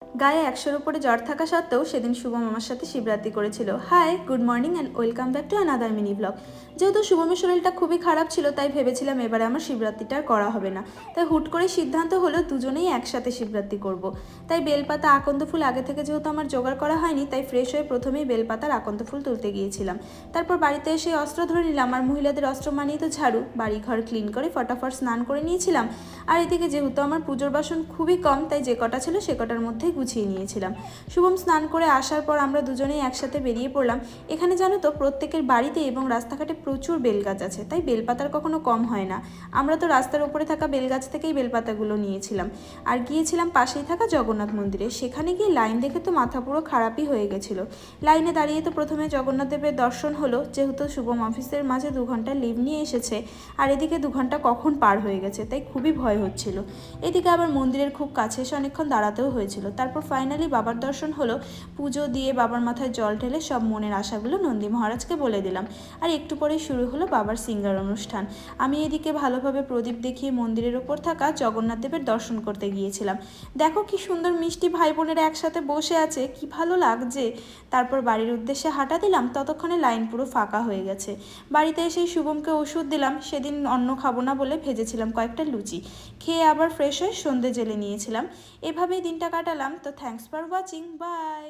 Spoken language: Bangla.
গায়ে ১০০-র উপরে জ্বর থাকা সত্ত্বেও সেদিন শুভম আমার সাথে শিবরাত্রি করেছিল। Hi, good morning and welcome back to another mini blog. যেহেতু শুভমের শরীরটা খুবই খারাপ ছিল, তাই ভেবেছিলাম এবারে আমার শিবরাত্রিটা আর করা হবে না। তাই হুট করে সিদ্ধান্ত হলো দুজনেই একসাথে শিবরাত্রি করব। তাই বেলপাতা আকন্দ ফুল আগে থেকে যেহেতু আমার জোগাড় করা হয়নি, তাই ফ্রেশ হয়ে প্রথমেই বেলপাতার আকন্দ ফুল তুলতে গিয়েছিলাম। তারপর বাড়িতে এসে অস্ত্র ধরে নিলাম, আর মহিলাদের অস্ত্র মানিয়ে তো ঝাড়ু। বাড়িঘর ক্লিন করে ফটাফট স্নান করে নিয়েছিলাম। আর এদিকে যেহেতু আমার পুজোর বাসন খুবই কম, তাই যে কটা ছিল সে কটার মধ্যেই গুছিয়ে নিয়েছিলাম। শুভম স্নান করে আসার পর আমরা দুজনেই একসাথে বেরিয়ে পড়লাম। এখানে জানো তো, প্রত্যেকের বাড়িতে এবং রাস্তাঘাটে প্রচুর বেলগাছ আছে, তাই বেলপাতার কখনো কম হয় না। আমরা তো রাস্তার উপরে থাকা বেলগাছ থেকেই বেলপাতাগুলো নিয়েছিলাম। আর গিয়েছিলাম পাশেই থাকা জগন্নাথ মন্দিরে। সেখানে গিয়ে লাইন দেখে তো মাথা পুরো খারাপই হয়ে গেছিলো। লাইনে দাঁড়িয়ে তো প্রথমে জগন্নাথ দেবের দর্শন হলো, যেহেতু শুভম অফিসের মাঝে 2 ঘন্টা লিভ নিয়ে এসেছে, আর এদিকে 2 ঘন্টা কখন পার হয়ে গেছে, তাই খুবই ভয় হচ্ছিল। এদিকে আবার মন্দিরের খুব কাছে এসে অনেকক্ষণ দাঁড়াতেও হয়েছিল। তারপর ফাইনালি বাবার দর্শন হলো। পুজো দিয়ে বাবার মাথায় জল ঢেলে সব মনের আশাগুলো নন্দী মহারাজকে বলে দিলাম। আর একটু পরেই শুরু হলো বাবার সিঙ্গার অনুষ্ঠান। আমি এদিকে ভালোভাবে প্রদীপ দেখিয়ে মন্দিরের ওপর থাকা জগন্নাথ দেবের দর্শন করতে গিয়েছিলাম। দেখো কি সুন্দর মিষ্টি ভাই বোনেরা একসাথে বসে আছে, কি ভালো লাগছে। তারপর বাড়ির উদ্দেশ্যে হাঁটা দিলাম, ততক্ষণে লাইন পুরো ফাঁকা হয়ে গেছে। বাড়িতে এসেই শুভমকে ওষুধ দিলাম। সেদিন অন্ন খাবো না বলে ভেজেছিলাম কয়েকটা লুচি। খেয়ে আবার ফ্রেশ হয়ে সন্ধে জেলে নিয়েছিলাম। এভাবেই দিনটা কাটালাম। তো থ্যাঙ্কস ফর ওয়াচিং, বাই।